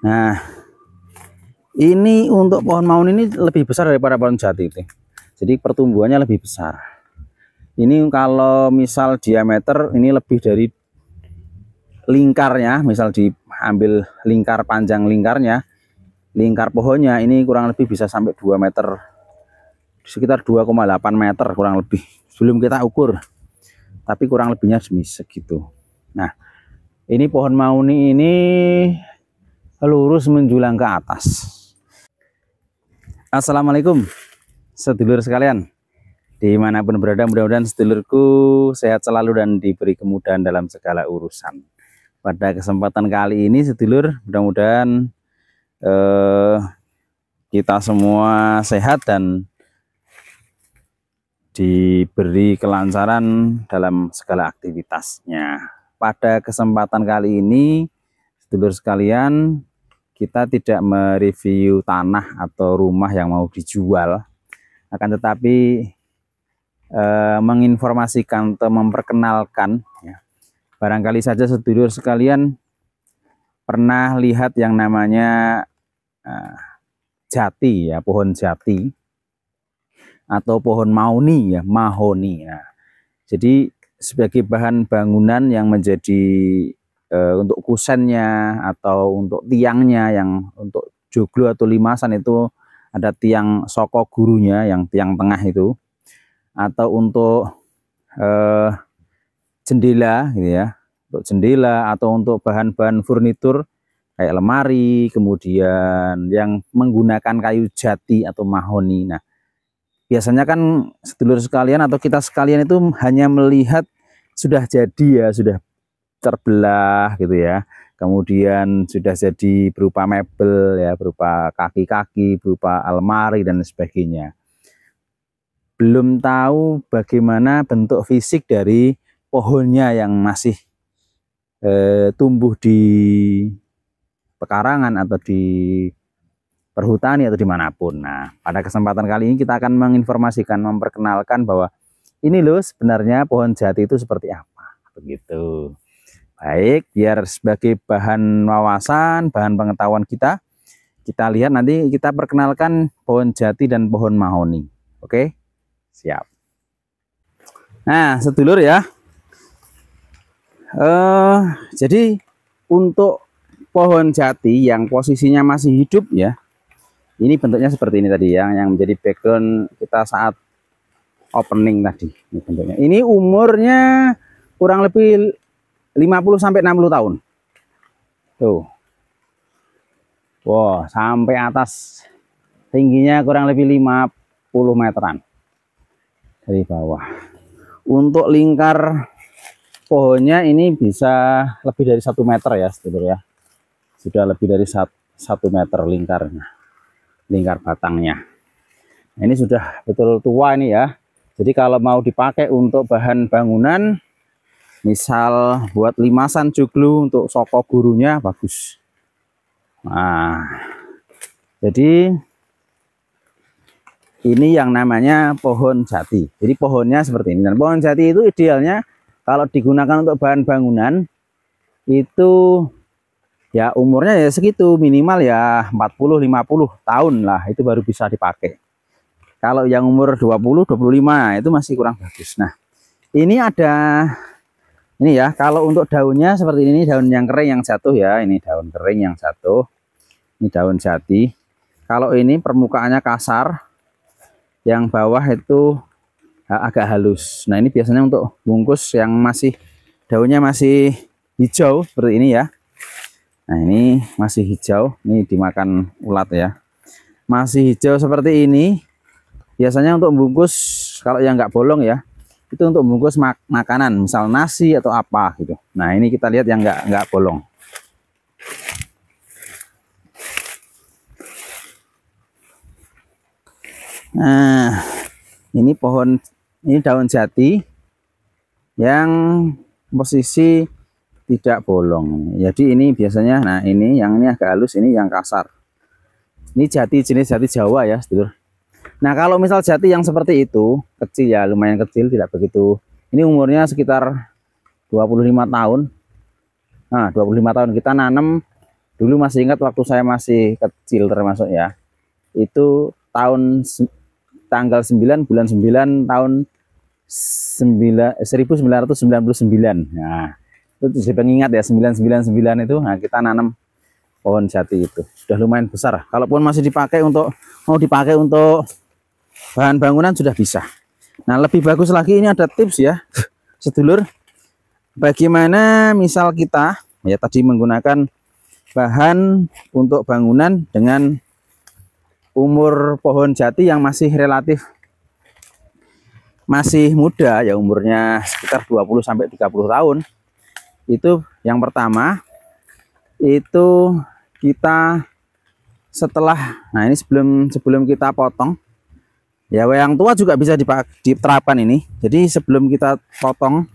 Nah, ini untuk pohon mauni ini lebih besar daripada pohon jati itu. Jadi pertumbuhannya lebih besar. Ini kalau misal diameter ini lebih dari lingkarnya, misal diambil lingkar panjang lingkarnya, lingkar pohonnya ini kurang lebih bisa sampai 2 meter, sekitar 2,8 meter kurang lebih. Belum kita ukur, tapi kurang lebihnya segitu. Nah, ini pohon mauni ini lurus menjulang ke atas. Assalamualaikum sedulur sekalian, dimanapun berada, mudah-mudahan sedulurku sehat selalu dan diberi kemudahan dalam segala urusan. Pada kesempatan kali ini sedulur, mudah-mudahan kita semua sehat dan diberi kelancaran dalam segala aktivitasnya. Pada kesempatan kali ini sedulur sekalian, kita tidak mereview tanah atau rumah yang mau dijual, akan tetapi menginformasikan atau memperkenalkan ya. Barangkali saja sedulur sekalian pernah lihat yang namanya jati ya, pohon jati atau pohon mauni ya, mahoni. Nah, jadi sebagai bahan bangunan yang menjadi untuk kusennya atau untuk tiangnya, yang untuk joglo atau limasan itu ada tiang soko gurunya yang tiang tengah itu, atau untuk jendela gitu ya, untuk jendela atau untuk bahan-bahan furnitur kayak lemari, kemudian yang menggunakan kayu jati atau mahoni. Nah, biasanya kan sedulur sekalian atau kita sekalian itu hanya melihat sudah jadi ya, sudah terbelah gitu ya, kemudian sudah jadi berupa mebel ya, berupa kaki-kaki, berupa almari dan sebagainya. Belum tahu bagaimana bentuk fisik dari pohonnya yang masih tumbuh di pekarangan atau di perhutani atau dimanapun. Nah, pada kesempatan kali ini kita akan menginformasikan, memperkenalkan bahwa ini loh sebenarnya pohon jati itu seperti apa, begitu. Baik, biar sebagai bahan wawasan, bahan pengetahuan kita lihat nanti, kita perkenalkan pohon jati dan pohon mahoni. Oke, siap. Nah, sedulur ya, jadi untuk pohon jati yang posisinya masih hidup ya, ini bentuknya seperti ini tadi yang menjadi background kita saat opening tadi. Ini bentuknya. Ini umurnya kurang lebih 50 sampai 60 tahun. Tuh. Wow, sampai atas tingginya kurang lebih 50 meteran dari bawah. Untuk lingkar pohonnya ini bisa lebih dari 1 meter ya, sedulur ya. Sudah lebih dari 1 meter lingkarnya, lingkar batangnya. Nah, ini sudah betul tua ini ya. Jadi kalau mau dipakai untuk bahan bangunan, misal buat limasan joglo untuk soko gurunya, bagus. Nah, jadi ini yang namanya pohon jati. Jadi pohonnya seperti ini. Dan pohon jati itu idealnya kalau digunakan untuk bahan bangunan itu ya umurnya ya segitu, minimal ya 40-50 tahun lah, itu baru bisa dipakai. Kalau yang umur 20-25 itu masih kurang bagus. Nah, ini ada ini ya, kalau untuk daunnya seperti ini, daun yang kering yang jatuh ya, ini daun kering yang jatuh, ini daun jati. Kalau ini permukaannya kasar, yang bawah itu agak halus. Nah, ini biasanya untuk bungkus yang masih daunnya masih hijau seperti ini ya. Nah, ini masih hijau, ini dimakan ulat ya. Masih hijau seperti ini, biasanya untuk bungkus, kalau yang nggak bolong ya, itu untuk bungkus makanan, misal nasi atau apa gitu. Nah, ini kita lihat yang nggak bolong. Nah, ini pohon, ini daun jati yang posisi tidak bolong. Jadi ini biasanya, nah ini yang ini agak halus, ini yang kasar. Ini jati jenis jati Jawa ya, sedulur. Nah, kalau misal jati yang seperti itu, kecil ya, lumayan kecil, tidak begitu. Ini umurnya sekitar 25 tahun. Nah, 25 tahun kita nanam Dulu masih ingat waktu saya masih kecil termasuk ya. Itu tanggal 9 bulan 9 tahun 1999. Nah, itu jadi pengingat ya 999 itu. Nah, kita nanam pohon jati itu. Sudah lumayan besar. Kalaupun masih dipakai untuk mau dipakai untuk bahan bangunan sudah bisa. Nah, lebih bagus lagi ini ada tips ya, sedulur. Bagaimana misal kita ya tadi menggunakan bahan untuk bangunan dengan umur pohon jati yang masih relatif masih muda ya, umurnya sekitar 20 sampai 30 tahun. Itu yang pertama, itu kita setelah, nah ini sebelum kita potong ya, yang tua juga bisa diterapkan ini. Jadi sebelum kita potong,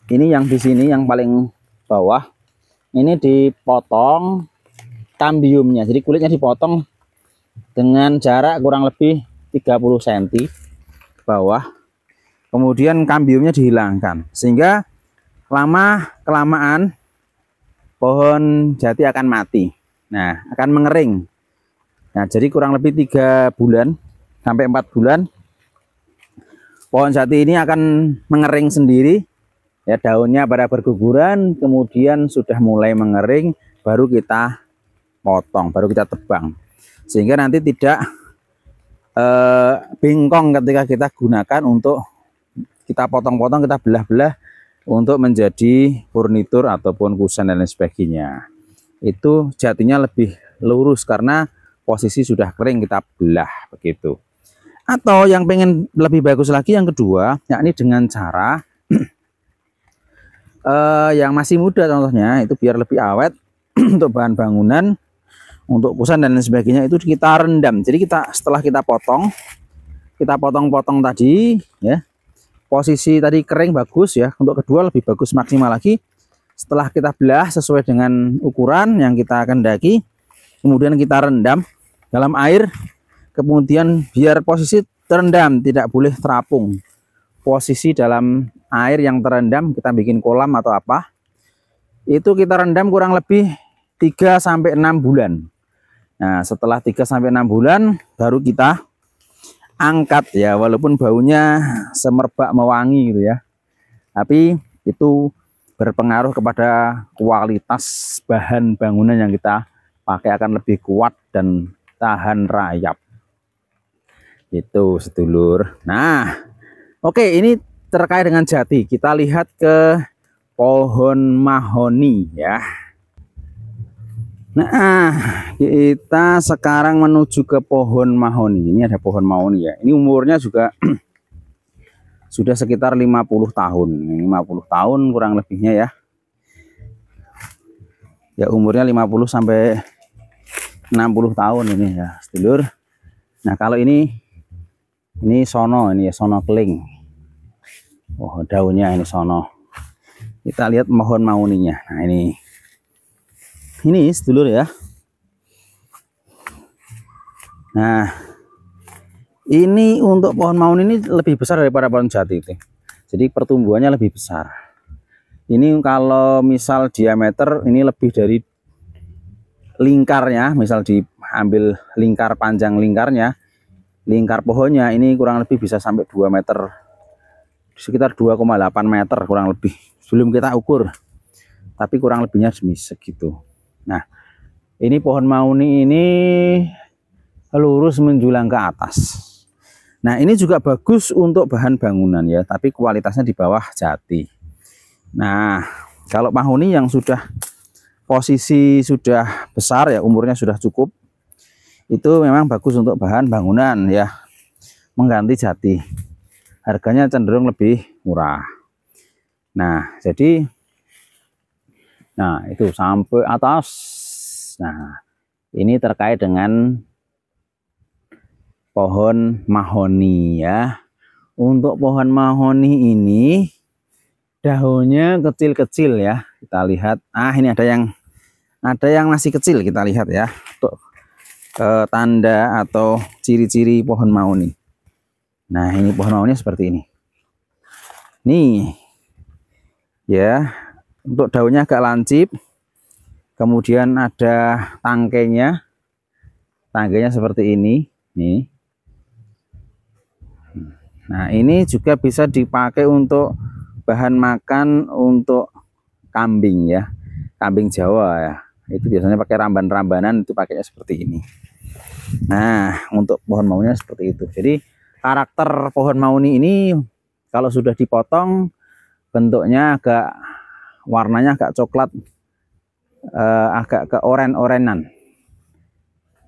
ini yang di sini yang paling bawah ini dipotong kambiumnya, jadi kulitnya dipotong dengan jarak kurang lebih 30 cm ke bawah, kemudian kambiumnya dihilangkan sehingga lama-kelamaan pohon jati akan mati. Nah, akan mengering. Nah, jadi kurang lebih 3 bulan sampai 4 bulan pohon jati ini akan mengering sendiri. Ya, daunnya pada berguguran, kemudian sudah mulai mengering, baru kita potong, baru kita tebang, sehingga nanti tidak bengkong ketika kita gunakan untuk kita potong-potong, kita belah-belah untuk menjadi furnitur ataupun kusen dan lain sebagainya. Itu jatinya lebih lurus karena posisi sudah kering, kita belah begitu. Atau yang pengen lebih bagus lagi, yang kedua, yakni dengan cara yang masih muda, contohnya itu biar lebih awet untuk bahan bangunan, untuk kusen dan lain sebagainya, itu kita rendam. Jadi setelah kita potong-potong tadi ya, posisi tadi kering bagus ya, untuk kedua lebih bagus maksimal lagi. Setelah kita belah sesuai dengan ukuran yang kita kehendaki, kemudian kita rendam dalam air, kemudian biar posisi terendam, tidak boleh terapung. Posisi dalam air yang terendam, kita bikin kolam atau apa, itu kita rendam kurang lebih 3-6 bulan. Nah, setelah 3-6 bulan baru kita angkat ya, walaupun baunya semerbak mewangi gitu ya, tapi itu berpengaruh kepada kualitas bahan bangunan yang kita pakai, akan lebih kuat dan tahan rayap. Itu sedulur. Nah, oke, ini terkait dengan jati. Kita lihat ke pohon mahoni ya. Nah, kita sekarang menuju ke pohon mahoni. Ini ada pohon mahoni ya. Ini umurnya juga sudah sekitar 50 tahun. 50 tahun kurang lebihnya ya. Ya, umurnya 50 sampai 60 tahun ini ya, sedulur. Nah, kalau ini sono, ini ya sono keling. Oh, daunnya ini sono. Kita lihat pohon mahoninya. Nah, ini sedulur ya. Nah, ini untuk pohon mahoni ini lebih besar daripada pohon jati itu. Jadi pertumbuhannya lebih besar. Ini kalau misal diameter ini lebih dari lingkarnya, misal diambil lingkar, panjang lingkarnya, lingkar pohonnya ini kurang lebih bisa sampai 2 meter, sekitar 2,8 meter kurang lebih. Belum kita ukur, tapi kurang lebihnya segitu. Nah, ini pohon mahoni ini lurus menjulang ke atas. Nah, ini juga bagus untuk bahan bangunan ya, tapi kualitasnya di bawah jati. Nah, kalau mahoni yang sudah posisi sudah besar ya, umurnya sudah cukup, itu memang bagus untuk bahan bangunan ya, mengganti jati. Harganya cenderung lebih murah. Nah, jadi itu sampai atas. Nah, ini terkait dengan pohon mahoni ya. Untuk pohon mahoni ini daunnya kecil-kecil ya. Kita lihat. Ini ada yang masih kecil, kita lihat ya. Untuk tanda atau ciri-ciri pohon mahoni. Nah, ini pohon mahoni seperti ini. Nih. Ya, untuk daunnya agak lancip, Kemudian ada tangkainya. Tangkainya seperti ini. Nih. Nah, ini juga bisa dipakai untuk bahan makan untuk kambing ya. Kambing Jawa ya. Itu biasanya pakai ramban-rambanan, itu pakainya seperti ini. Nah, untuk pohon mauni seperti itu. Jadi karakter pohon mauni ini kalau sudah dipotong bentuknya warnanya agak coklat, agak ke oren-orenan.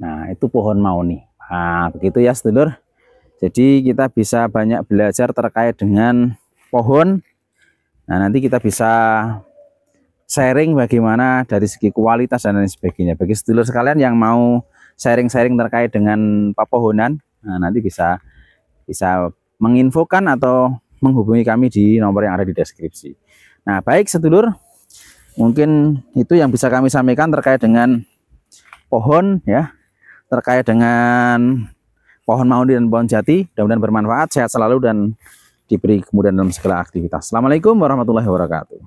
Nah, itu pohon mauni. Nah, begitu ya sedulur. Jadi kita bisa banyak belajar terkait dengan pohon. Nah, nanti kita bisa sharing bagaimana dari segi kualitas dan lain sebagainya. Bagi sedulur sekalian yang mau sharing-sharing terkait dengan pepohonan, nah nanti bisa menginfokan atau menghubungi kami di nomor yang ada di deskripsi. Nah, baik sedulur, mungkin itu yang bisa kami sampaikan terkait dengan pohon ya, terkait dengan pohon mauni dan pohon jati. Mudah-mudahan bermanfaat, sehat selalu dan diberi kemudahan dalam segala aktivitas. Assalamualaikum warahmatullahi wabarakatuh.